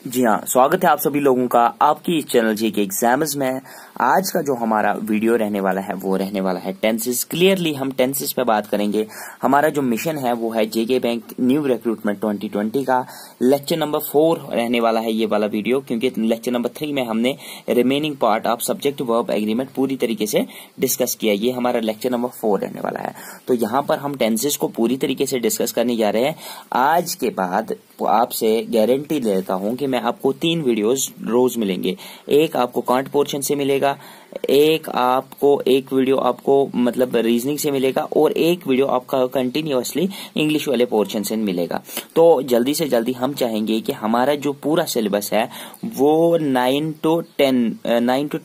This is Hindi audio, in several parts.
जी हाँ, स्वागत है आप सभी लोगों का आपकी इस चैनल जीके एग्जाम्स में। आज का जो हमारा वीडियो रहने वाला है वो रहने वाला है टेंसेस। क्लियरली हम टेंसेस पे बात करेंगे। हमारा जो मिशन है वो है जेके बैंक न्यू रिक्रूटमेंट 2020 का लेक्चर नंबर 4 रहने वाला है ये वाला वीडियो, क्योंकि लेक्चर नंबर 3 में हमने remaining part of subject verb agreement पूरी तरीके से डिस्कस किया। ये हमारा लेक्चर नंबर 4 रहने वाला है। तो यहाँ पर हम टेंसेस को पूरी तरीके से डिस्कस करने जा रहे हैं। आज के बाद आपसे गारंटी लेता हूँ कि मैं आपको 3 वीडियोस रोज मिलेंगे। एक आपको कांट पोर्शन से मिलेगा, एक वीडियो आपको मतलब रीजनिंग से मिलेगा और एक वीडियो आपका कंटिन्यूअसली इंग्लिश वाले पोर्शन से मिलेगा। तो जल्दी से जल्दी हम चाहेंगे कि हमारा जो पूरा सिलेबस है वो 9 to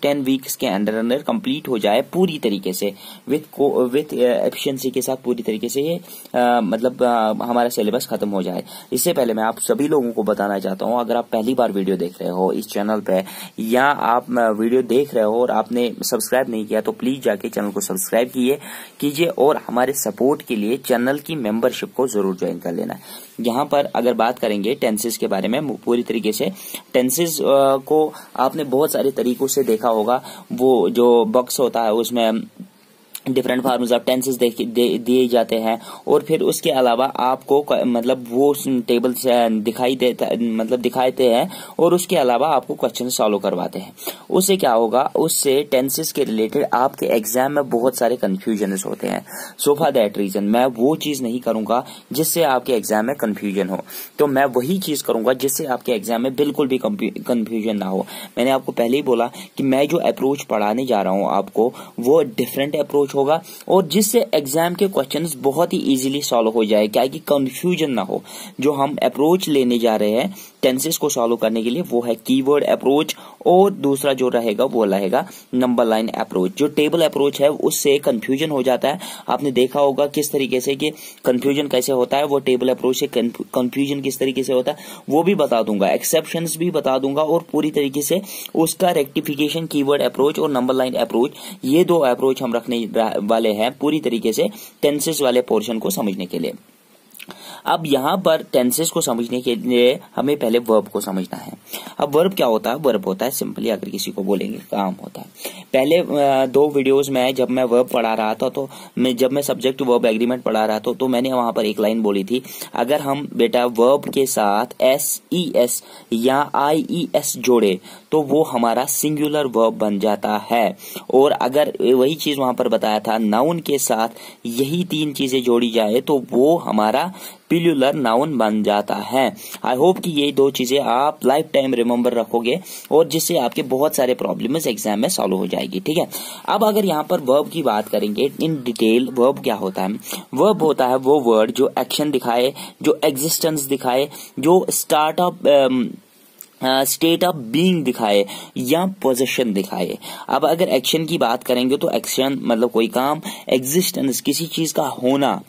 10 वीक्स के अंदर कंप्लीट हो जाए पूरी तरीके से विथ एफिशिएंसी के साथ। पूरी तरीके से ये हमारा सिलेबस खत्म हो जाए। इससे पहले मैं आप सभी लोगों को बताना चाहता हूँ, अगर आप पहली बार वीडियो देख रहे हो इस चैनल पे या आप वीडियो देख रहे हो और आपने सब्सक्राइब नहीं किया तो प्लीज जाके चैनल को सब्सक्राइब कीजिए और हमारे सपोर्ट के लिए चैनल की मेंबरशिप को जरूर ज्वाइन कर लेना है। यहाँ पर अगर बात करेंगे टेंसेस के बारे में पूरी तरीके से, टेंसेस को आपने बहुत सारे तरीकों से देखा होगा। वो जो बॉक्स होता है उसमें डिफरेंट फॉर्म्स ऑफ टेंसेस दिए जाते हैं और फिर उसके अलावा आपको वो टेबल से दिखाते हैं और उसके अलावा आपको क्वेश्चन सॉल्व करवाते हैं। उससे क्या होगा, उससे टेंसेस के रिलेटेड आपके एग्जाम में बहुत सारे कंफ्यूजन्स होते हैं। सो फॉर दैट रीजन मैं वो चीज नहीं करूंगा जिससे आपके एग्जाम में कंफ्यूजन हो। तो मैं वही चीज करूंगा जिससे आपके एग्जाम में बिल्कुल भी कंफ्यूजन ना हो। मैंने आपको पहले ही बोला कि मैं जो अप्रोच पढ़ाने जा रहा हूं आपको वो डिफरेंट अप्रोच होगा और जिससे एग्जाम के क्वेश्चंस बहुत ही इजीली सॉल्व हो जाए, क्या कि कंफ्यूजन ना हो। जो हम अप्रोच लेने जा रहे हैं टेंसेस को सॉल्व करने के लिए वो है कीवर्ड अप्रोच और दूसरा जो रहेगा वो रहेगा नंबर लाइन अप्रोच। जो टेबल अप्रोच है उससे कंफ्यूजन हो जाता है। आपने देखा होगा किस तरीके से कि कंफ्यूजन कैसे होता है, वो टेबल अप्रोच से कंफ्यूजन किस तरीके से होता है वो भी बता दूंगा, एक्सेप्शंस भी बता दूंगा और पूरी तरीके से उसका रेक्टिफिकेशन कीवर्ड अप्रोच और नंबर लाइन अप्रोच, ये 2 अप्रोच हम रखने वाले हैं पूरी तरीके से टेंसेस वाले पोर्शन को समझने के लिए। अब यहाँ पर टेंसेस को समझने के लिए हमें पहले वर्ब को समझना है। अब वर्ब क्या होता है? वर्ब होता है सिंपली, अगर किसी को बोलेंगे काम होता है। पहले 2 वीडियोस में जब मैं वर्ब पढ़ा रहा था तो जब मैं सब्जेक्ट वर्ब एग्रीमेंट पढ़ा रहा था तो मैंने वहां पर एक लाइन बोली थी, अगर हम बेटा वर्ब के साथ SES या IES जोड़े तो वो हमारा सिंगुलर वर्ब बन जाता है। और अगर वही चीज वहां पर बताया था नाउन के साथ यही 3 चीजें जोड़ी जाए तो वो हमारा प्लूरल नाउन बन जाता है। आई होप कि ये 2 चीजें आप लाइफ टाइम रिमेम्बर रखोगे और जिससे आपके बहुत सारे प्रॉब्लम्स एग्जाम में सॉल्व हो जाएगी। ठीक है, अब अगर यहाँ पर वर्ब की बात करेंगे इन डिटेल, वर्ब क्या होता है? वर्ब होता है वो वर्ड जो एक्शन दिखाए, जो एग्जिस्टेंस दिखाए, जो स्टेट ऑफ बीइंग दिखाए या पोजीशन दिखाए। अब अगर एक्शन की बात करेंगे तो एक्शन मतलब कोई काम, एग्जिस्टेंस किसी चीज का होना,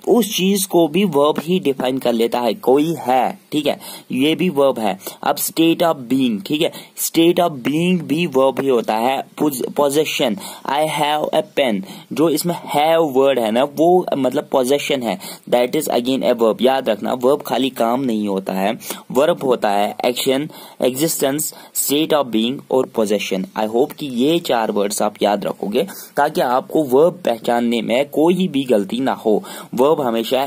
उस चीज को भी वर्ब ही डिफाइन कर लेता है। कोई है, ठीक है, ये भी वर्ब है। अब स्टेट ऑफ बीइंग, ठीक है, स्टेट ऑफ बीइंग भी वर्ब ही होता है। Position, I have a pen, जो इसमें हैव वर्ड है ना वो मतलब पोजीशन है, that is again a verb. याद रखना वर्ब खाली काम नहीं होता है, वर्ब होता है action, existence, state of being और पोजेशन। आई होप कि ये 4 वर्ड्स आप याद रखोगे ताकि आपको वर्ब पहचानने में कोई भी गलती ना हो। वर्ब हमेशा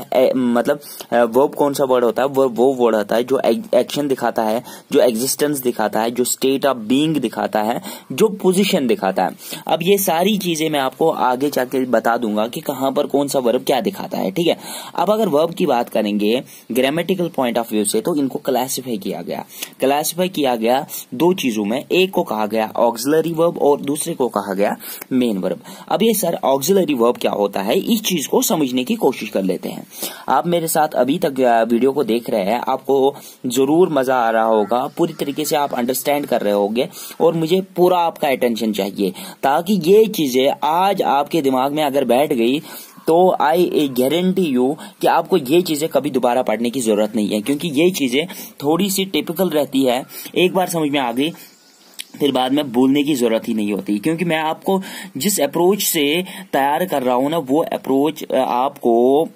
वर्ब कौन सा वर्ड होता है? वर्ब वो वर्ड होता है जो एक्शन दिखाता है, जो एग्जिस्टेंस दिखाता है, जो स्टेट ऑफ बीइंग दिखाता है, जो पोजीशन दिखाता है। अब ये सारी चीजें मैं आपको आगे जाके बता दूंगा कि कहां पर कौन सा वर्ब क्या दिखाता है। ठीक है, अब अगर वर्ब की बात करेंगे ग्रामेटिकल पॉइंट ऑफ व्यू से तो इनको क्लासिफाई किया गया 2 चीजों में। एक को कहा गया ऑक्सिलरी वर्ब और दूसरे को कहा गया मेन वर्ब। अब ये सर ऑक्सिलरी वर्ब क्या होता है, इस चीज को समझने की कोशिश कर लेते हैं। आप मेरे साथ अभी तक वीडियो को देख रहे हैं, आपको जरूर मजा आ रहा होगा, पूरी तरीके से आप अंडरस्टैंड कर रहे होंगे और मुझे पूरा आपका अटेंशन चाहिए ताकि ये चीजें आज आपके दिमाग में अगर बैठ गई तो आई गारंटी यू कि आपको ये चीजें कभी दोबारा पढ़ने की जरूरत नहीं है, क्योंकि ये चीजें थोड़ी सी टिपिकल रहती है। एक बार समझ में आ गई फिर बाद में भूलने की जरूरत ही नहीं होती, क्योंकि मैं आपको जिस अप्रोच से तैयार कर रहा हूं ना, वो अप्रोच आपको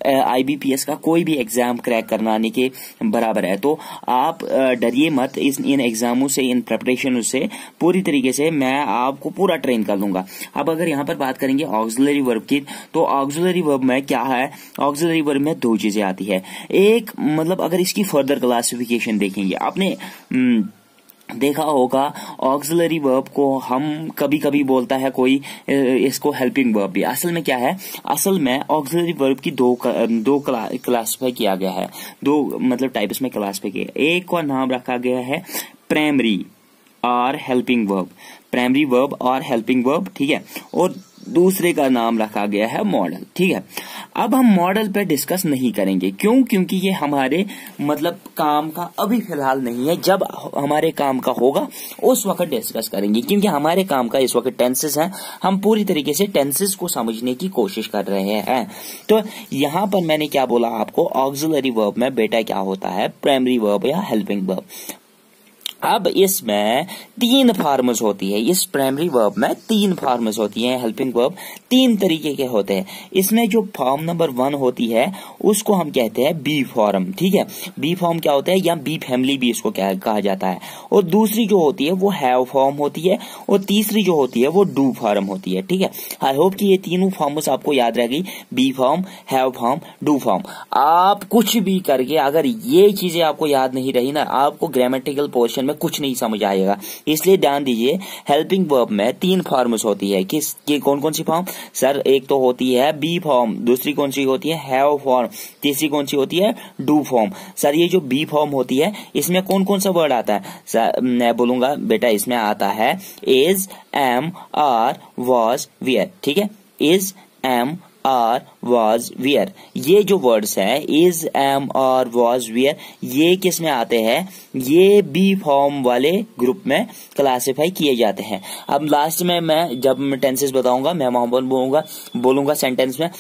IBPS का कोई भी एग्जाम क्रैक करवाने के बराबर है। तो आप डरिए मत इन एग्जामों से, इन प्रिपरेशन से। पूरी तरीके से मैं आपको पूरा ट्रेन कर लूंगा। अब अगर यहाँ पर बात करेंगे ऑक्सिलरी वर्ब की, तो ऑक्सिलरी वर्ब में क्या है, ऑक्सिलरी वर्ब में दो चीजें आती है। एक मतलब अगर इसकी फर्दर क्लासिफिकेशन देखेंगे, आपने देखा होगा ऑक्सिलरी वर्ब को हम कभी कभी बोलता है कोई इसको हेल्पिंग वर्ब भी। असल में क्या है, असल में ऑक्सिलरी वर्ब की दो क्लासिफाई किया गया है, दो मतलब टाइप्स में क्लासिफाई किया। एक का नाम रखा गया है प्राइमरी और हेल्पिंग वर्ब, प्राइमरी वर्ब और हेल्पिंग वर्ब, ठीक है। और दूसरे का नाम रखा गया है मॉडल, ठीक है। अब हम मॉडल पे डिस्कस नहीं करेंगे, क्यों? क्योंकि ये हमारे मतलब काम का अभी फिलहाल नहीं है। जब हमारे काम का होगा उस वक्त डिस्कस करेंगे, क्योंकि हमारे काम का इस वक्त टेंसेस हैं। हम पूरी तरीके से टेंसेस को समझने की कोशिश कर रहे हैं। तो यहाँ पर मैंने क्या बोला आपको, ऑक्सिलरी वर्ब में बेटा क्या होता है, प्राइमरी वर्ब या हेल्पिंग वर्ब। अब इसमें तीन फॉर्म्स होती है, इस प्राइमरी वर्ब में तीन फॉर्म्स होती हैं। हेल्पिंग वर्ब तीन तरीके के होते हैं। इसमें जो फॉर्म नंबर 1 होती है उसको हम कहते हैं बी फॉर्म, ठीक है। बी फॉर्म क्या होता है, या बी फैमिली भी इसको कहा जाता है। और दूसरी जो होती है वो हैव फॉर्म होती है, और तीसरी जो होती है वो डू फॉर्म होती है, ठीक है। आई होप कि ये तीनों फॉर्म्स आपको याद रहेगी, be form, have form, do form. आप कुछ भी करके अगर ये चीजें आपको याद नहीं रही ना, आपको ग्रामेटिकल पोर्शन में कुछ नहीं समझ आएगा। इसलिए ध्यान दीजिए, हेल्पिंग वर्ब में तीन फॉर्म्स होती है। किसकी कौन कौन सी फॉर्म सर? एक तो होती है बी फॉर्म, दूसरी कौन सी होती है हैव फॉर्म, तीसरी कौन सी होती है डू फॉर्म। सर ये जो बी फॉर्म होती है इसमें कौन कौन सा वर्ड आता है? सर मैं बोलूंगा बेटा इसमें आता है is, am, are, was, were, ठीक है। Is, am, are, was, were, ये जो वर्ड्स हैं is, am, are, was, were, ये किस में आते हैं? ये बी फॉर्म वाले ग्रुप में क्लासिफाई किए जाते हैं। अब लास्ट में मैं जब टेंसेस बताऊंगा मैं वहां बोलूंगा सेंटेंस में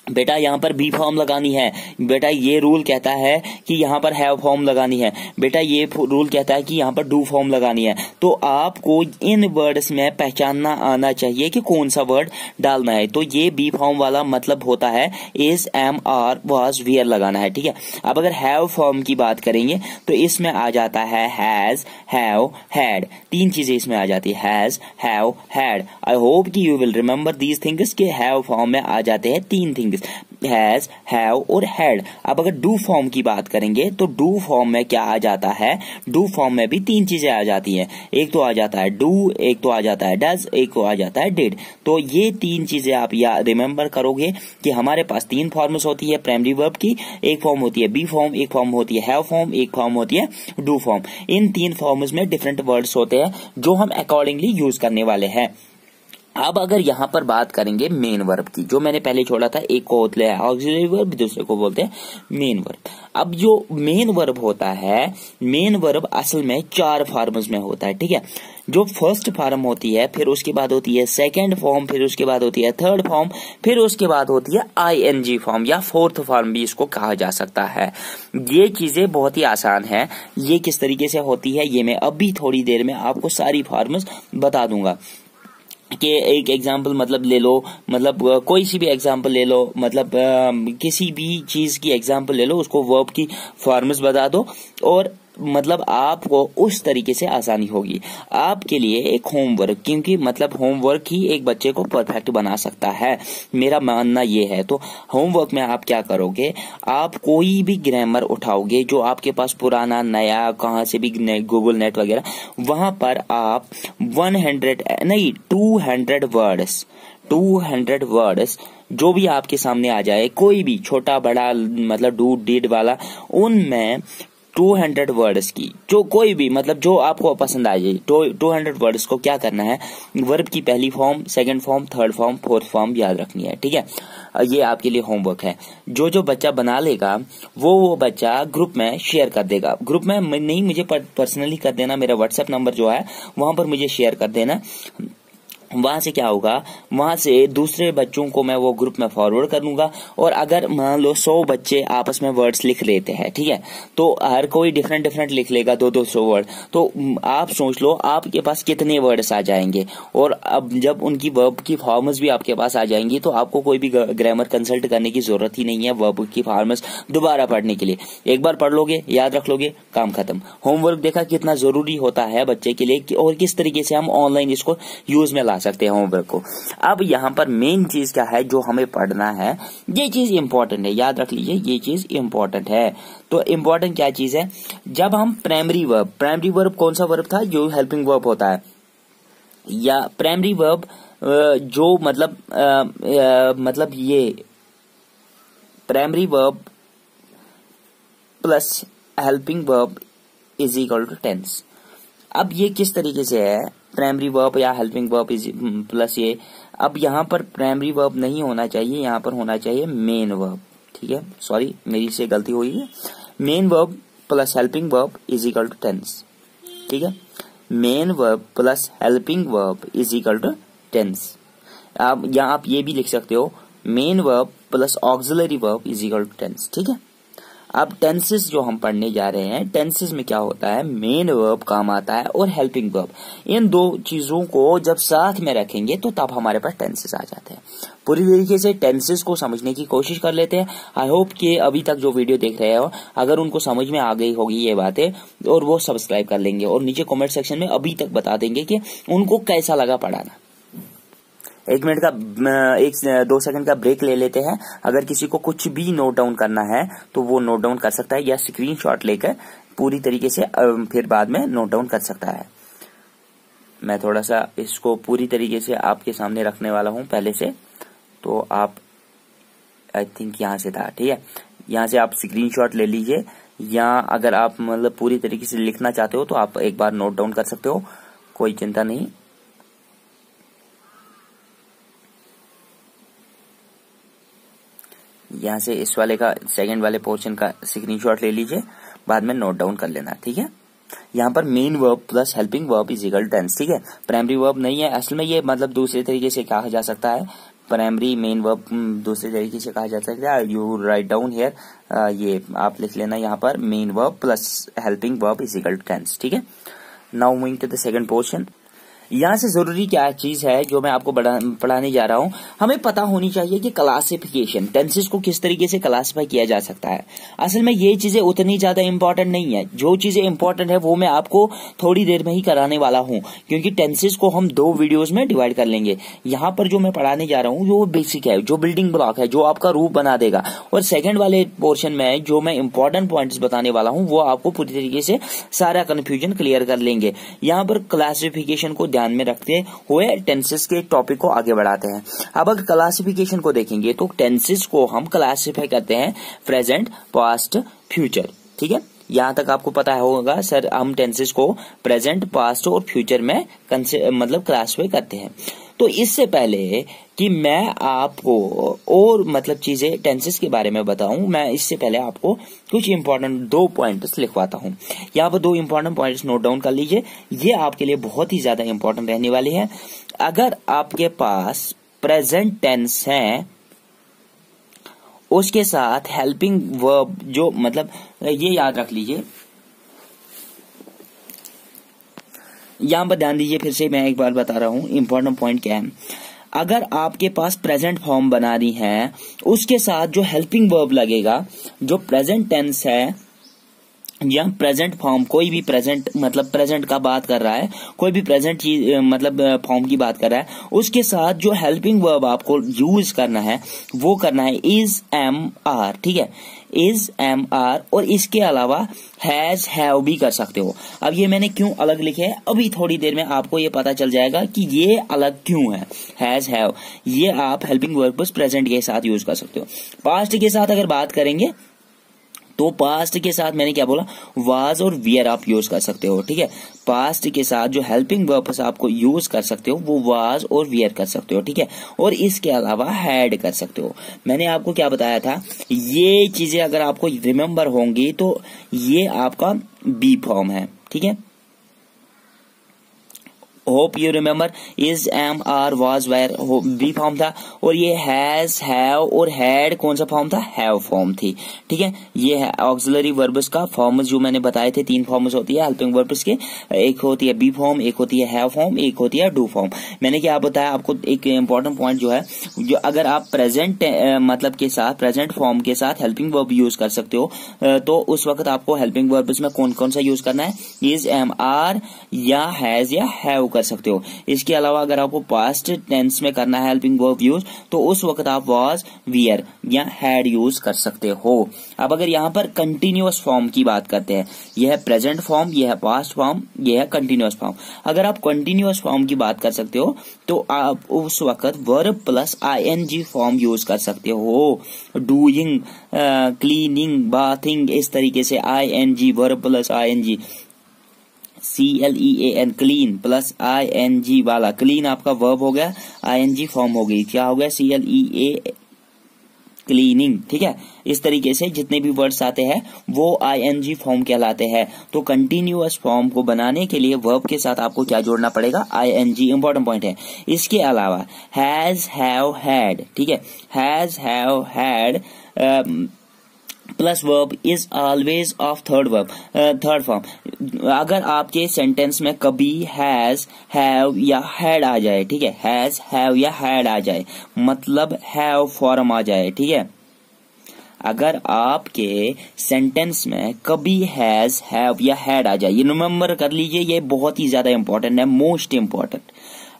बेटा यहाँ पर बी फॉर्म लगानी है, बेटा ये रूल कहता है कि यहाँ पर हैव फॉर्म लगानी है, बेटा ये रूल कहता है कि यहाँ पर डू फॉर्म लगानी है। तो आपको इन वर्ड्स में पहचानना आना चाहिए कि कौन सा वर्ड डालना है। तो ये बी फॉर्म वाला मतलब होता है is, am, are, was, were लगाना है, ठीक है। अब अगर हैव फॉर्म की बात करेंगे तो इसमें आ जाता है हैज, हैव, हैड, तीन चीजें इसमें आ जाती है, has, have, had. I hope कि you will remember these things के हैव फॉर्म में आ जाते हैं तीन थिंग्स, हैज, हैव और हैड। अब अगर डू फॉर्म की बात करेंगे तो डू फॉर्म में क्या आ जाता है? डू फॉर्म में भी तीन चीजें आ जाती हैं। एक तो आ जाता है डू, एक तो आ जाता है डज, एक तो आ जाता है डिड। तो ये तीन चीजें आप रिमेम्बर करोगे कि हमारे पास तीन फॉर्म्स होती है प्राइमरी वर्ब की। एक फॉर्म होती है बी फॉर्म, एक फॉर्म होती है हैव फॉर्म, एक फॉर्म होती है डू फॉर्म। इन तीन फॉर्म्स में डिफरेंट वर्ड्स होते हैं जो हम अकॉर्डिंगली यूज करने वाले हैं। अब अगर यहाँ पर बात करेंगे मेन वर्ब की, जो मैंने पहले छोड़ा था, एक को होता है ऑक्सिलरी वर्ब, दूसरे को बोलते हैं मेन वर्ब। अब जो मेन वर्ब होता है, मेन वर्ब असल में चार फॉर्म्स में होता है, ठीक है। जो फर्स्ट फॉर्म होती है, फिर उसके बाद होती है सेकंड फॉर्म, फिर उसके बाद होती है थर्ड फॉर्म, फिर उसके बाद होती है ING फॉर्म या फोर्थ फॉर्म भी इसको कहा जा सकता है। ये चीजें बहुत ही आसान है। ये किस तरीके से होती है ये मैं अभी थोड़ी देर में आपको सारी फॉर्म्स बता दूंगा। कि एक एग्जाम्पल मतलब ले लो, मतलब कोई सी भी एग्जाम्पल ले लो, मतलब किसी भी चीज की एग्जाम्पल ले लो, उसको वर्ब की फॉर्म्स बता दो और मतलब आपको उस तरीके से आसानी होगी। आपके लिए एक होमवर्क, क्योंकि मतलब होमवर्क ही एक बच्चे को परफेक्ट बना सकता है, मेरा मानना ये है। तो होमवर्क में आप क्या करोगे, आप कोई भी ग्रामर उठाओगे जो आपके पास पुराना नया कहाँ से भी गूगल नेट वगैरह, वहां पर आप 200 वर्ड्स जो भी आपके सामने आ जाए, कोई भी छोटा बड़ा मतलब डू डिड वाला, उनमें 200 वर्ड्स की जो कोई भी मतलब जो आपको पसंद आ जाए, 200 वर्ड्स को क्या करना है, वर्ब की पहली form, second form, third form, fourth form याद रखनी है, ठीक है। ये आपके लिए होमवर्क है। जो बच्चा बना लेगा वो बच्चा ग्रुप में शेयर कर देगा। ग्रुप में नहीं, मुझे पर्सनली कर देना, मेरा व्हाट्सएप नंबर जो है वहां पर मुझे शेयर कर देना। वहां से क्या होगा, वहां से दूसरे बच्चों को मैं वो ग्रुप में फॉरवर्ड कर दूंगा। और अगर मान लो 100 बच्चे आपस में वर्ड्स लिख लेते हैं, ठीक है, तो हर कोई डिफरेंट डिफरेंट लिख लेगा 200 वर्ड, तो आप सोच लो आपके पास कितने वर्ड्स आ जाएंगे। और अब जब उनकी वर्ब की फॉर्म्स भी आपके पास आ जाएंगी तो आपको कोई भी ग्रामर कंसल्ट करने की जरूरत ही नहीं है वर्ब की फॉर्म्स दोबारा पढ़ने के लिए। एक बार पढ़ लोगे, याद रख लोगे, काम खत्म। होमवर्क देखा कितना जरूरी होता है बच्चे के लिए और किस तरीके से हम ऑनलाइन इसको यूज में ला सकते हैं होमवर्क को। अब यहाँ पर मेन चीज क्या है जो हमें पढ़ना है, ये चीज इंपॉर्टेंट है, याद रख लीजिए ये चीज इंपॉर्टेंट है। तो इंपॉर्टेंट क्या चीज है, जब हम प्राइमरी वर्ब कौन सा वर्ब था, जो हेल्पिंग वर्ब होता है, या प्राइमरी वर्ब जो मतलब ये primary verb plus helping verb is equal to tense. अब ये किस तरीके से है, प्राइमरी वर्ब या हेल्पिंग वर्ब इज प्लस ये, अब यहाँ पर प्राइमरी वर्ब नहीं होना चाहिए, यहाँ पर होना चाहिए मेन वर्ब, ठीक है, सॉरी मेरी से गलती हुई है, main verb plus helping verb is equal to tense, ठीक है, main verb plus helping verb is equal to tense. अब यहाँ आप ये भी लिख सकते हो, main verb plus auxiliary verb is equal to tense, ठीक है। अब टेंसेस जो हम पढ़ने जा रहे हैं, टेंसेस में क्या होता है, मेन वर्ब काम आता है और हेल्पिंग वर्ब, इन दो चीजों को जब साथ में रखेंगे तो तब हमारे पास टेंसेस आ जाते हैं। पूरी तरीके से टेंसेस को समझने की कोशिश कर लेते हैं। आई होप कि अभी तक जो वीडियो देख रहे हो अगर उनको समझ में आ गई होगी ये बातें, और वो सब्सक्राइब कर लेंगे और नीचे कॉमेंट सेक्शन में अभी तक बता देंगे कि उनको कैसा लगा पढ़ाना। 1 मिनट का 1-2 सेकंड का ब्रेक ले लेते हैं। अगर किसी को कुछ भी नोट डाउन करना है तो वो नोट डाउन कर सकता है या स्क्रीनशॉट लेकर पूरी तरीके से फिर बाद में नोट डाउन कर सकता है। मैं थोड़ा सा इसको पूरी तरीके से आपके सामने रखने वाला हूं पहले से, तो आप आई थिंक यहाँ से था, ठीक है, यहाँ से आप स्क्रीनशॉट ले लीजिए, या अगर आप मतलब पूरी तरीके से लिखना चाहते हो तो आप एक बार नोट डाउन कर सकते हो, कोई चिंता नहीं। यहाँ से इस वाले का सेकंड वाले पोर्शन का स्क्रीनशॉट ले लीजिए, बाद में नोट डाउन कर लेना, ठीक है। यहाँ पर main verb plus helping verb is equal tense, ठीक है, प्राइमरी वर्ब नहीं है असल में, ये मतलब दूसरे तरीके से कहा जा सकता है, प्राइमरी मेन वर्ब दूसरे तरीके से कहा जा सकता है। यू राइट डाउन हियर, ये आप लिख लेना यहाँ पर main verb plus helping verb is equal to tense, ठीक है। Now moving to the second portion. यहाँ से जरूरी क्या चीज है जो मैं आपको पढ़ाने जा रहा हूँ, हमें पता होनी चाहिए कि क्लासिफिकेशन, टेंसेस को किस तरीके से क्लासिफाई किया जा सकता है। असल में ये चीजें उतनी ज्यादा इंपॉर्टेंट नहीं है, जो चीजें इंपॉर्टेंट है वो मैं आपको थोड़ी देर में ही कराने वाला हूँ, क्योंकि टेंसेस को हम 2 वीडियोस में डिवाइड कर लेंगे। यहाँ पर जो मैं पढ़ाने जा रहा हूँ वो बेसिक है, जो बिल्डिंग ब्लॉक है, जो आपका रूप बना देगा, और सेकेंड वाले पोर्शन में जो मैं इंपॉर्टेंट पॉइंट्स बताने वाला हूँ वो आपको पूरी तरीके से सारा कंफ्यूजन क्लियर कर लेंगे। यहाँ पर क्लासिफिकेशन को ध्यान में रखते हुए टेंसेस के टॉपिक को आगे बढ़ाते हैं। अब अगर क्लासिफिकेशन को देखेंगे तो टेंसेस को हम क्लासिफाई करते हैं प्रेजेंट, पास्ट, फ्यूचर, ठीक है। यहां तक आपको पता होगा सर, हम टेंसेस को प्रेजेंट, पास्ट और फ्यूचर में मतलब क्लासिफाई करते हैं। तो इससे पहले कि मैं आपको और मतलब चीजें टेंसेस के बारे में बताऊं, मैं इससे पहले आपको कुछ इंपॉर्टेंट 2 पॉइंट्स लिखवाता हूं। यहाँ पर 2 इंपॉर्टेंट पॉइंट्स नोट डाउन कर लीजिए, ये आपके लिए बहुत ही ज्यादा इंपॉर्टेंट रहने वाले हैं। अगर आपके पास प्रेजेंट टेंस है, उसके साथ हेल्पिंग वर्ब जो मतलब ये याद रख लीजिए, यहां पर ध्यान दीजिए, फिर से मैं एक बार बता रहा हूं इंपॉर्टेंट पॉइंट क्या है। अगर आपके पास प्रेजेंट फॉर्म बना रही है, उसके साथ जो हेल्पिंग वर्ब लगेगा, जो प्रेजेंट टेंस है या प्रेजेंट फॉर्म, कोई भी प्रेजेंट मतलब प्रेजेंट का बात कर रहा है, कोई भी प्रेजेंट चीज मतलब फॉर्म की बात कर रहा है, उसके साथ जो हेल्पिंग वर्ब आपको यूज करना है वो करना है इज, एम, आर, ठीक है, इज, एम, आर, और इसके अलावा हैज, हैव भी कर सकते हो। अब ये मैंने क्यों अलग लिखे हैं, अभी थोड़ी देर में आपको ये पता चल जाएगा कि ये अलग क्यों है। हैज, हैव ये आप हेल्पिंग वर्ब प्रेजेंट के साथ यूज कर सकते हो। पास्ट के साथ अगर बात करेंगे तो पास्ट के साथ मैंने क्या बोला, वाज और वियर आप यूज कर सकते हो, ठीक है। पास्ट के साथ जो हेल्पिंग वर्ब्स आपको यूज कर सकते हो वो वाज और वियर कर सकते हो, ठीक है, और इसके अलावा हैड कर सकते हो। मैंने आपको क्या बताया था, ये चीजें अगर आपको रिमेम्बर होंगी तो ये आपका बी फॉर्म है, ठीक है, hope you remember is am are was were be form था, और ये हैज हैव और हैड कौन सा फॉर्म था, हैव फॉर्म थी। ठीक है, ये है ऑक्सिलरी वर्ब्स का फॉर्म्स जो मैंने बताए थे, 3 फॉर्म्स होती है हेल्पिंग वर्ब्स के, एक होती है बी फॉर्म, एक होती है हैव फॉर्म, एक होती है डू फॉर्म। मैंने क्या बताया आपको, एक इंपॉर्टेंट पॉइंट जो है, जो अगर आप प्रेजेंट मतलब के साथ, प्रेजेंट फॉर्म के साथ हेल्पिंग वर्ब यूज कर सकते हो, तो उस वक्त आपको हेल्पिंग वर्ब्स में कौन कौन सा यूज करना है, इज एम आर या हैज या हैव कर सकते हो। इसके अलावा अगर आपको पास्ट टेंस में करना है हेल्पिंग वर्ब यूज, तो उस वक्त आप वाज, वियर या हैड यूज कर सकते हो। अब अगर यहाँ पर कंटिन्यूअस फॉर्म की बात करते हैं, यह है प्रेजेंट फॉर्म, यह है पास्ट फॉर्म, यह है कंटिन्यूअस फॉर्म। अगर आप कंटिन्यूअस फॉर्म की बात कर सकते हो तो आप उस वक्त verb plus ING form use कर सकते हो। डूइंग, क्लीनिंग, बाथिंग, इस तरीके से ING, verb plus ING, CLEAN, clean plus ING वाला, क्लीन आपका वर्ब हो गया, ING फॉर्म हो गई, क्या हो गया, CLEA, क्लीनिंग। ठीक है, इस तरीके से जितने भी वर्ड्स आते हैं वो ING फॉर्म कहलाते हैं। तो कंटिन्यूअस फॉर्म को बनाने के लिए वर्ब के साथ आपको क्या जोड़ना पड़ेगा, ING, इंपॉर्टेंट पॉइंट है। इसके अलावा हैज, हैव, हैड, ठीक है, has, have, had plus verb is always of third form. अगर आपके सेंटेंस में कभी हैज, हैव या हैड आ जाए, ठीक है, हैज, हैव या हैड आ जाए, मतलब हैव फॉर्म आ जाए, ठीक है, अगर आपके सेंटेंस में कभी हैज, हैव या हैड आ जाए, ये रिमेम्बर कर लीजिए, ये बहुत ही ज्यादा इंपॉर्टेंट है, मोस्ट इंपॉर्टेंट।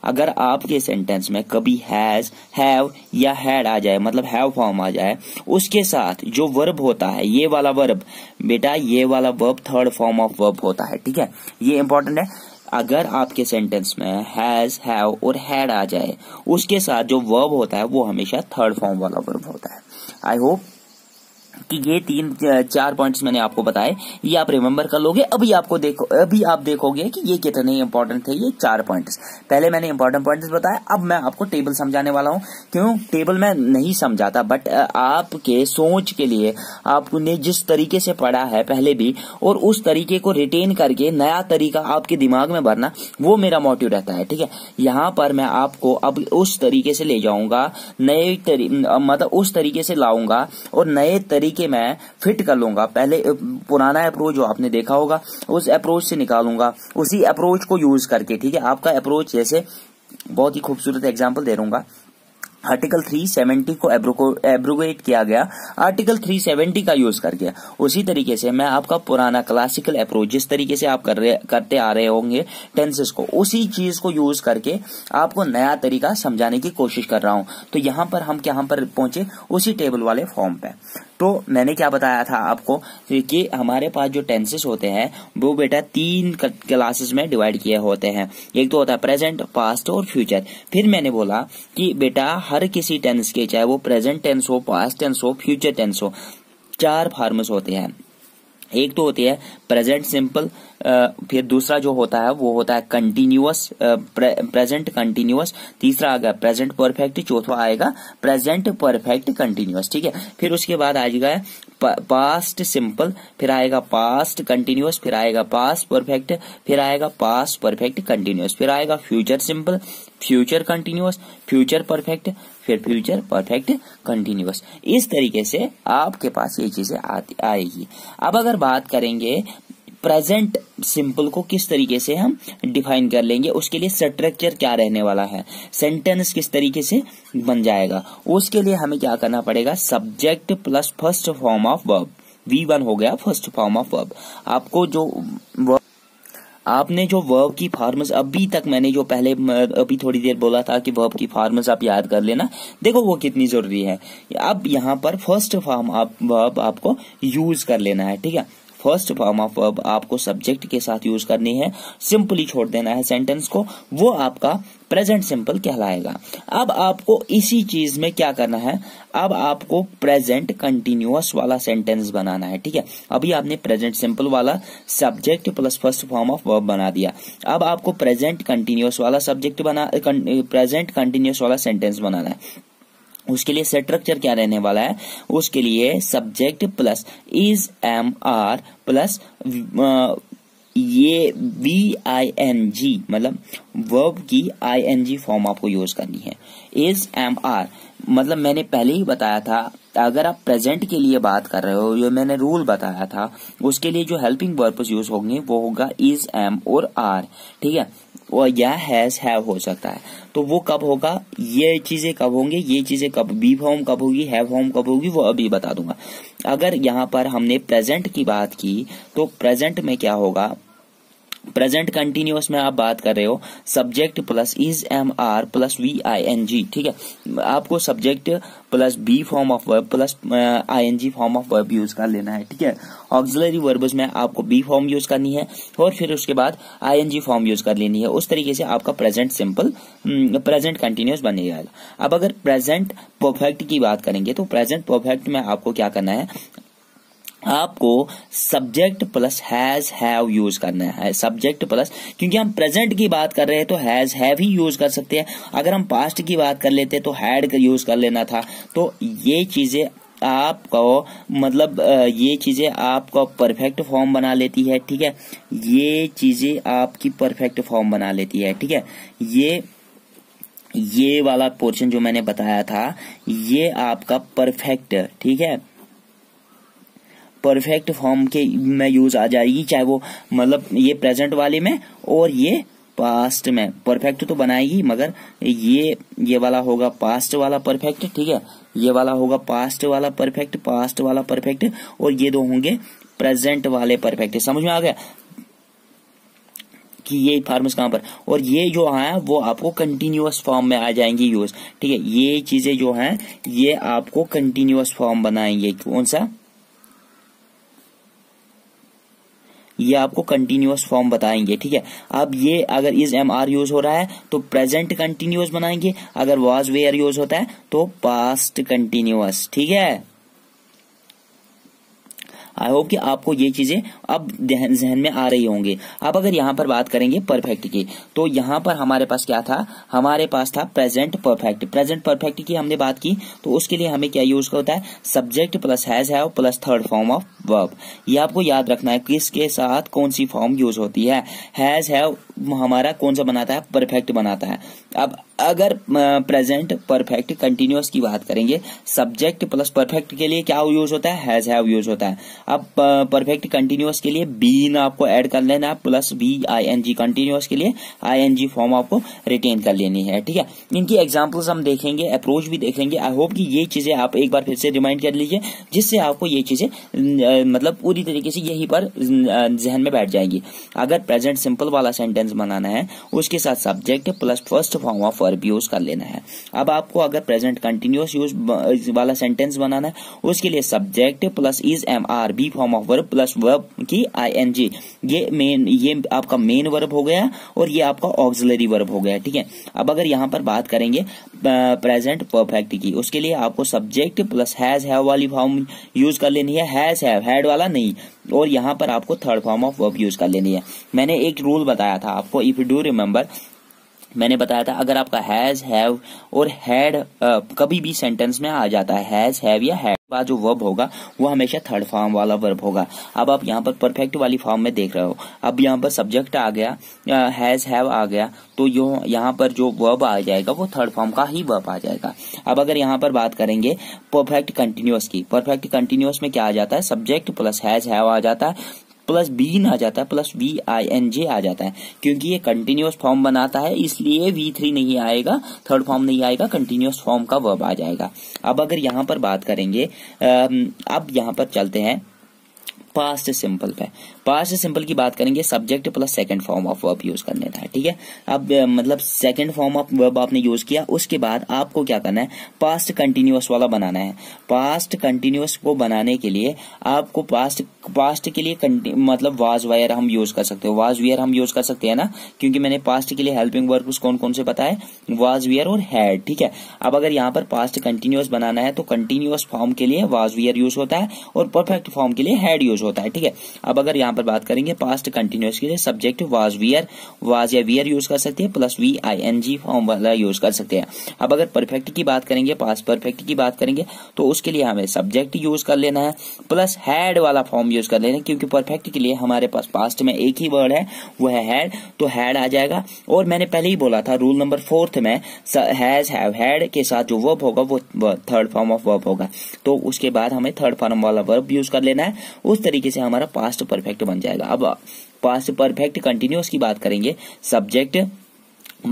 अगर आपके सेंटेंस में कभी हैज, हैव या हैड आ जाए, मतलब हैव फॉर्म आ जाए, उसके साथ जो वर्ब होता है, ये वाला वर्ब बेटा, ये वाला verb third form of verb होता है। ठीक है, ये इंपॉर्टेंट है। अगर आपके सेंटेंस में हैज, हैव और हैड आ जाए, उसके साथ जो वर्ब होता है वो हमेशा थर्ड फॉर्म वाला वर्ब होता है। आई होप कि ये 3-4 पॉइंट्स मैंने आपको बताए, ये आप रिमेम्बर कर लोगे। अभी आप देखोगे कि ये कितने इंपॉर्टेंट थे, ये 4 पॉइंट्स। पहले मैंने इंपॉर्टेंट पॉइंट्स बताए, अब मैं आपको टेबल समझाने वाला हूँ। क्यों टेबल मैं नहीं समझाता, बट आपके सोच के लिए आपने जिस तरीके से पढ़ा है पहले भी, और उस तरीके को रिटेन करके नया तरीका आपके दिमाग में भरना, वो मेरा मोटिव रहता है। ठीक है, यहाँ पर मैं आपको अब उस तरीके से ले जाऊंगा, मतलब उस तरीके से लाऊंगा और नए तरीके मैं फिट कर लूंगा। पहले पुराना अप्रोच जो आपने देखा होगा, उस अप्रोच से निकालूंगा, उसी अप्रोच को यूज करके। ठीक है, आपका अप्रोच, जैसे बहुत ही खूबसूरत एग्जांपल दे दूंगा, आर्टिकल 370 को एब्रोगेट किया गया आर्टिकल 370 का यूज करके। उसी तरीके से मैं आपका पुराना क्लासिकल अप्रोच, जिस तरीके से आप करते आ रहे होंगे टेंसेस को, उसी चीज को यूज करके आपको नया तरीका समझाने की कोशिश कर रहा हूं। तो यहाँ पर हम क्या पर पहुंचे, उसी टेबल वाले फॉर्म पे। तो मैंने क्या बताया था आपको कि हमारे पास जो टेंसेस होते हैं वो बेटा 3 क्लासेस में डिवाइड किए होते हैं। एक तो होता है प्रेजेंट, पास्ट और फ्यूचर। फिर मैंने बोला कि बेटा हर किसी टेंस के, चाहे वो प्रेजेंट टेंस हो, पास्ट टेंस हो, फ्यूचर टेंस हो, 4 फॉर्म्स होते हैं। एक तो होती है प्रेजेंट सिंपल, फिर दूसरा जो होता है वो होता है कंटिन्यूअस, प्रेजेंट कंटिन्यूअस, तीसरा आएगा प्रेजेंट परफेक्ट, चौथा आएगा प्रेजेंट परफेक्ट कंटिन्यूअस। ठीक है, फिर उसके बाद आ जाएगा पास्ट सिंपल, फिर आएगा पास्ट कंटिन्यूअस, फिर आएगा पास्ट परफेक्ट, फिर आएगा पास्ट परफेक्ट कंटिन्यूअस, फिर आएगा future simple, future continuous, future perfect, फिर फ्यूचर परफेक्ट कंटिन्यूअस। इस तरीके से आपके पास ये चीजें आएगी। अब अगर बात करेंगे प्रेजेंट सिंपल को किस तरीके से हम डिफाइन कर लेंगे, उसके लिए स्ट्रक्चर क्या रहने वाला है, सेंटेंस किस तरीके से बन जाएगा, उसके लिए हमें क्या करना पड़ेगा, subject plus first form of verb, V1 हो गया फर्स्ट फॉर्म ऑफ वर्ब। आपको आपने जो वर्ब की फॉर्म्स अभी तक मैंने जो पहले अभी थोड़ी देर बोला था कि वर्ब की फॉर्म्स आप याद कर लेना, देखो वो कितनी जरूरी है। अब यहाँ पर फर्स्ट फॉर्म ऑफ वर्ब आपको यूज कर लेना है। ठीक है, फर्स्ट फॉर्म ऑफ वर्ब आपको सब्जेक्ट के साथ यूज करनी है, सिंपली छोड़ देना है सेंटेंस को, वो आपका प्रेजेंट सिंपल कहलाएगा। अब आपको इसी चीज में क्या करना है, अब आपको प्रेजेंट कंटिन्यूअस वाला सेंटेंस बनाना है। ठीक है, अभी आपने प्रेजेंट सिंपल वाला subject plus first form of verb बना दिया, अब आपको प्रेजेंट कंटिन्यूअस वाला प्रेजेंट कंटिन्यूअस वाला सेंटेंस बनाना है। उसके लिए स्ट्रक्चर क्या रहने वाला है, उसके लिए subject plus is am are plus ये VING मतलब वर्ब की ING फॉर्म आपको यूज करनी है। इज MR मतलब मैंने पहले ही बताया था, अगर आप प्रेजेंट के लिए बात कर रहे हो, जो मैंने रूल बताया था, उसके लिए जो हेल्पिंग वर्ब्स यूज होंगे वो होगा इज, एम और आर, ठीक है, और या हैज, हैव हो सकता है। तो वो कब होगा, ये चीजें कब होंगे, ये चीजें कब, बी फॉर्म कब होगी, हैव फॉर्म कब होगी, वो अभी बता दूंगा। अगर यहाँ पर हमने प्रेजेंट की बात की तो प्रेजेंट में क्या होगा, प्रेजेंट कंटिन्यूअस में आप बात कर रहे हो subject plus is, am, are plus VING, ठीक है। आपको subject plus be form of verb plus ING form of verb use कर लेना है, ठीक है। ऑक्सिलरी वर्ब्स में आपको बी फॉर्म यूज करनी है और फिर उसके बाद ING फॉर्म यूज कर लेनी है। उस तरीके से आपका प्रेजेंट सिंपल, प्रेजेंट कंटिन्यूअस बन जाएगा। अब अगर प्रेजेंट परफेक्ट की बात करेंगे तो प्रेजेंट परफेक्ट में आपको क्या करना है, आपको subject plus has, have use करना है। सब्जेक्ट प्लस, क्योंकि हम प्रेजेंट की बात कर रहे हैं तो हैज, हैव ही यूज कर सकते हैं। अगर हम पास्ट की बात कर लेते तो हैड यूज कर लेना था। तो ये चीजें आपको मतलब ये चीजें आपको परफेक्ट फॉर्म बना लेती है, ठीक है। ये चीजें आपकी परफेक्ट फॉर्म बना लेती है, ठीक है। ये वाला पोर्शन जो मैंने बताया था ये आपका परफेक्ट, ठीक है, परफेक्ट फॉर्म के में यूज आ जाएगी, चाहे वो मतलब ये प्रेजेंट वाले में और ये पास्ट में। परफेक्ट तो बनाएगी मगर ये वाला होगा पास्ट वाला परफेक्ट, ठीक है, ये वाला होगा पास्ट वाला परफेक्ट, पास्ट वाला परफेक्ट, और ये दो होंगे प्रेजेंट वाले परफेक्ट। समझ में आ गया कि ये फॉर्म्स कहां पर, और ये जो है वो आपको कंटिन्यूअस फॉर्म में आ जाएंगी यूज, ठीक है। ये चीजें जो हैं ये आपको कंटिन्यूअस फॉर्म बनाएंगे। कौन सा, ये आपको कंटिन्यूअस फॉर्म बताएंगे, ठीक है। अब ये अगर इज, एम, आर यूज हो रहा है तो प्रेजेंट कंटिन्यूअस बनाएंगे, अगर वाज, वेयर यूज होता है तो पास्ट कंटिन्यूअस, ठीक है। आई होप कि आपको ये चीजें अब जहन में आ रही होंगी। अब अगर यहाँ पर बात करेंगे परफेक्ट की तो यहाँ पर हमारे पास क्या था, हमारे पास था प्रेजेंट परफेक्ट। प्रेजेंट परफेक्ट की हमने बात की तो उसके लिए हमें क्या यूज होता है, subject plus has, have plus third form of verb. ये आपको याद रखना है किसके साथ कौन सी फॉर्म यूज होती है। हैज, हैव हमारा कौन सा बनाता है, परफेक्ट बनाता है। अब अगर प्रेजेंट परफेक्ट कंटिन्यूअस की बात करेंगे, सब्जेक्ट प्लस परफेक्ट के लिए क्या यूज होता है, हैज, हैव यूज होता है। अब परफेक्ट कंटिन्यूअस के लिए बीन आपको ऐड कर लेना है प्लस VING, कंटिन्यूअस के लिए ING फॉर्म आपको रिटेन कर लेनी है, ठीक है। इनकी एग्जांपल्स हम देखेंगे, अप्रोच भी देखेंगे। आई होप कि ये चीजें आप एक बार फिर से रिमाइंड कर लीजिए जिससे आपको ये चीजें मतलब पूरी तरीके से यहीं पर जहन में बैठ जाएगी। अगर प्रेजेंट सिंपल वाला सेंटेंस बनाना है उसके साथ subject plus first form of verb use कर लेना है। अब आपको अगर प्रेजेंट कंटिन्यूअस यूज वाला सेंटेंस बनाना है उसके लिए subject plus is, am, are, be form of verb plus verb की ING, ये आपका मेन वर्ब हो गया और ये आपका ऑक्सिलरी वर्ब हो गया, ठीक है। अब अगर यहाँ पर बात करेंगे प्रेजेंट परफेक्ट की, उसके लिए आपको सब्जेक्ट प्लस हैज, हैव वाली फॉर्म यूज कर लेनी है, हैज, हैव, हैड वाला नहीं, और यहाँ पर आपको third form of verb use कर लेनी है। मैंने एक रूल बताया था आपको, इफ यू डू रिमेम्बर, मैंने बताया था अगर आपका हैज, हैव और हैड कभी भी सेंटेंस में आ जाता है, हैज, हैव या हैड, बाद जो वर्ब होगा वो हमेशा थर्ड फॉर्म वाला वर्ब होगा। अब आप यहाँ पर परफेक्ट वाली फॉर्म में देख रहे हो, अब यहाँ पर सब्जेक्ट आ गया, हैज, हैव आ गया, तो यहाँ पर जो वर्ब आ जाएगा वो थर्ड फॉर्म का ही वर्ब आ जाएगा। अब अगर यहाँ पर बात करेंगे परफेक्ट कंटिन्यूअस की, परफेक्ट कंटिन्यूअस में क्या आ जाता है, सब्जेक्ट प्लस हैज, हैव आ जाता है प्लस बीन आ जाता है प्लस VING आ जाता है। क्योंकि ये कंटिन्यूअस फॉर्म बनाता है इसलिए V3 नहीं आएगा, थर्ड फॉर्म नहीं आएगा, कंटिन्यूअस फॉर्म का वर्ब आ जाएगा। अब अगर यहाँ पर बात करेंगे, अब यहाँ पर चलते हैं पास्ट सिंपल पे। पास्ट सिंपल की बात करेंगे, subject plus second form of verb use करने था, ठीक है। अब मतलब सेकंड फॉर्म ऑफ वर्ब आपने यूज किया, उसके बाद आपको क्या करना है, पास्ट कंटिन्यूअस वाला बनाना है। पास्ट कंटिन्यूअस को बनाने के लिए आपको पास्ट के लिए मतलब वाज, वेयर हम यूज कर सकते हो, वाज, वेयर हम यूज कर सकते हैं ना, क्योंकि मैंने पास्ट के लिए हेल्पिंग वर्ब कौन कौन से बताए, वाज, वेयर और हैड, ठीक है। अब अगर यहाँ पर पास्ट कंटिन्यूअस बनाना है तो कंटिन्यूअस फॉर्म के लिए वाज, वेयर यूज होता है और परफेक्ट फॉर्म के लिए हैड यूज यूज होता है, ठीक है। अब अगर यहाँ पर बात करेंगे पास्ट कंटिन्यूअस के लिए सब्जेक्ट वाज या वियर यूज कर सकते हैं, प्लस VING फॉर्म वाला यूज कर सकते हैं। अब अगर परफेक्ट की बात करेंगे, पास्ट परफेक्ट की बात करेंगे, तो उसके लिए हमें सब्जेक्ट यूज कर लेना है प्लस हैड वाला फॉर्म यूज कर लेना है, क्योंकि परफेक्ट के लिए हमारे पास पास्ट में एक ही वर्ड है, वो है हैड, तो हैड आ जाएगा। और मैंने पहले ही बोला था रूल नंबर 4 में हैज, हैव, हैड के साथ जो वर्ब होगा वो थर्ड फॉर्म ऑफ वर्ब होगा, तो उसके बाद हमें थर्ड फॉर्म वाला वर्ब यूज कर लेना है। उस तरीके से हमारा पास्ट परफेक्ट बन जाएगा। अब पास्ट परफेक्ट कंटिन्यूअस की बात करेंगे, सब्जेक्ट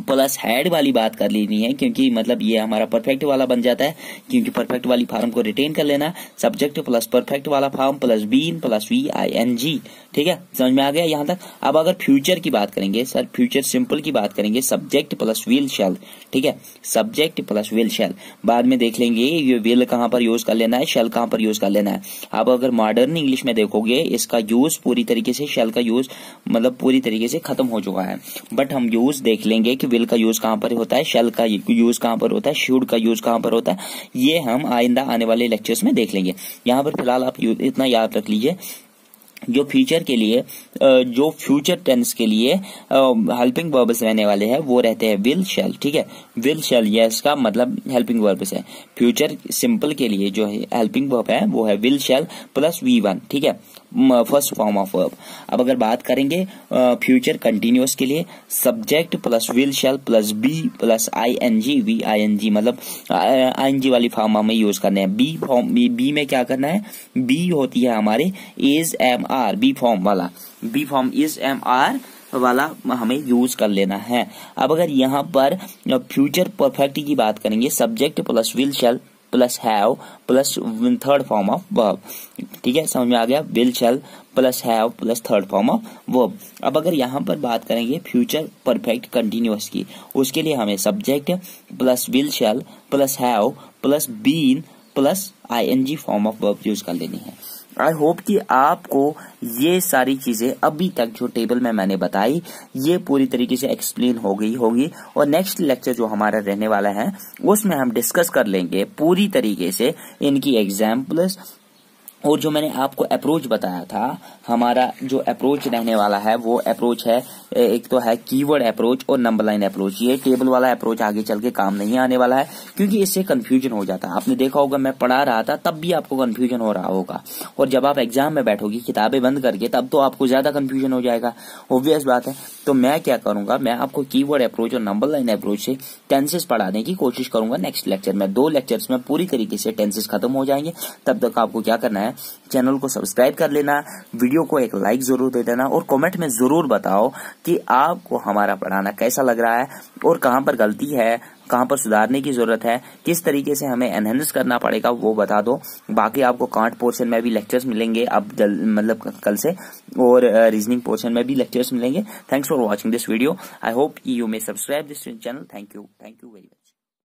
प्लस हैड वाली बात कर लेनी है, क्योंकि मतलब ये हमारा परफेक्ट वाला बन जाता है, क्योंकि परफेक्ट वाली फॉर्म को रिटेन कर लेना। सब्जेक्ट प्लस परफेक्ट वाला form plus been plus VING, ठीक है, समझ में आ गया यहाँ तक। अब अगर फ्यूचर की बात करेंगे, सर फ्यूचर सिंपल की बात करेंगे, सब्जेक्ट प्लस विल शैल, ठीक है, सब्जेक्ट प्लस विल शैल। बाद में देख लेंगे ये विल कहाँ पर यूज कर लेना है, शैल कहाँ पर यूज कर लेना है। अब अगर मॉडर्न इंग्लिश में देखोगे, इसका यूज पूरी तरीके से, शैल का यूज मतलब पूरी तरीके से खत्म हो चुका है, बट हम यूज देख लेंगे कि विल का यूज कहां पर होता है, शैल का यूज कहां पर होता है, शुड का यूज कहां पर होता है, ये हम आइंदा आने वाले लेक्चर्स में देख लेंगे। यहां पर फिलहाल आप इतना याद रख लीजिए, जो फ्यूचर के लिए, जो फ्यूचर टेंस के लिए हेल्पिंग वर्ब्स रहने वाले हैं वो रहते हैं विल शैल, ठीक है, विल शैल, ये इसका मतलब हेल्पिंग वर्ब्स है। फ्यूचर सिंपल के लिए जो हेल्पिंग वर्ब है वो है विल शैल प्लस V1, ठीक है, फर्स्ट फॉर्म ऑफ वर्ब। अब अगर बात करेंगे फ्यूचर कंटिन्यूअस के लिए, subject plus will shall plus be plus ING VING, मतलब ING वाली फॉर्म हमें यूज करने हैं। बी फॉर्म, बी में क्या करना है, बी होती है हमारे इज MR, बी फॉर्म वाला, बी फॉर्म इज MR वाला हमें यूज कर लेना है। अब अगर यहाँ पर फ्यूचर परफेक्ट की बात करेंगे, subject plus will shall plus have plus third form of verb, ठीक है, समझ में आ गया, will shall plus have plus third form of verb. अब अगर यहाँ पर बात करेंगे फ्यूचर परफेक्ट कंटिन्यूअस की, उसके लिए हमें subject plus will shall plus have plus been plus ING form of verb use कर लेनी है। आई होप कि आपको ये सारी चीजें अभी तक जो टेबल में मैंने बताई ये पूरी तरीके से एक्सप्लेन हो गई होगी, और नेक्स्ट लेक्चर जो हमारा रहने वाला है उसमें हम डिस्कस कर लेंगे पूरी तरीके से इनकी एग्जाम्पल्स, और जो मैंने आपको अप्रोच बताया था, हमारा जो अप्रोच रहने वाला है वो अप्रोच है, एक तो है कीवर्ड अप्रोच और नंबर लाइन अप्रोच। ये टेबल वाला अप्रोच आगे चल के काम नहीं आने वाला है, क्योंकि इससे कंफ्यूजन हो जाता है। आपने देखा होगा मैं पढ़ा रहा था तब भी आपको कंफ्यूजन हो रहा होगा, और जब आप एग्जाम में बैठोगे किताबें बंद करके तब तो आपको ज्यादा कंफ्यूजन हो जाएगा, ऑब्वियस बात है। तो मैं क्या करूंगा, मैं आपको कीवर्ड अप्रोच और नंबर लाइन अप्रोच से टेंसेस पढ़ाने की कोशिश करूंगा नेक्स्ट लेक्चर में। 2 लेक्चर्स में पूरी तरीके से टेंसेस खत्म हो जाएंगे। तब तक आपको क्या करना है, चैनल को सब्सक्राइब कर लेना, वीडियो को एक लाइक जरूर दे देना, और कमेंट में जरूर बताओ कि आपको हमारा पढ़ाना कैसा लग रहा है और कहां पर गलती है, कहां पर सुधारने की जरूरत है, किस तरीके से हमें एनहेंस करना पड़ेगा वो बता दो। बाकी आपको कांट पोर्शन में भी लेक्चर्स मिलेंगे अब मतलब कल से, और रीजनिंग पोर्शन में भी लेक्चर्स मिलेंगे। Thanks for watching this video. I hope you may subscribe this channel. Thank you very much.